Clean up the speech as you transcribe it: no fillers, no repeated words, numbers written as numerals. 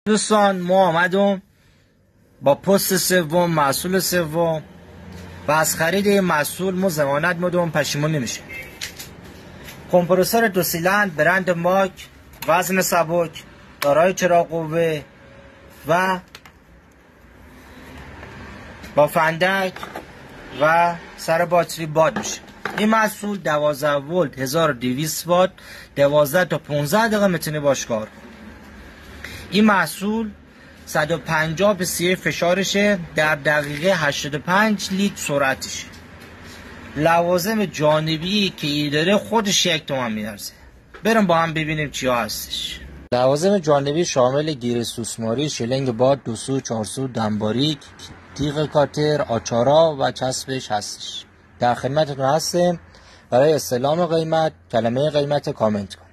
دوستان ما آمدم با پست سوم محصول سوم و از خرید این محصول ما ضمانت مدام پشیمون نمیشه. کمپرسور 2 سیلندر برند ماک، وزن سبک، دارای چراغ قوه و با فندک و سر باتری باد میشه. این محصول 12 ولت 1200 وات 12 تا 15 دقیقه میتونه باش کار کنه. این محصول 150 به 30 فشارشه، در دقیقه 85 لیتر سرعتشه. لوازم جانبی که ای داره خودش 1 تومن میارزه. بریم با هم ببینیم چیا هستش. لوازم جانبی شامل گیر سوسماری، شلنگ باد، 2 سو 4 سو، دنباریک، تیغ کاتر، آچارا و چسبش هستش. در خدمتتون هستیم. برای استعلام قیمت کلمه قیمت کامنت کن.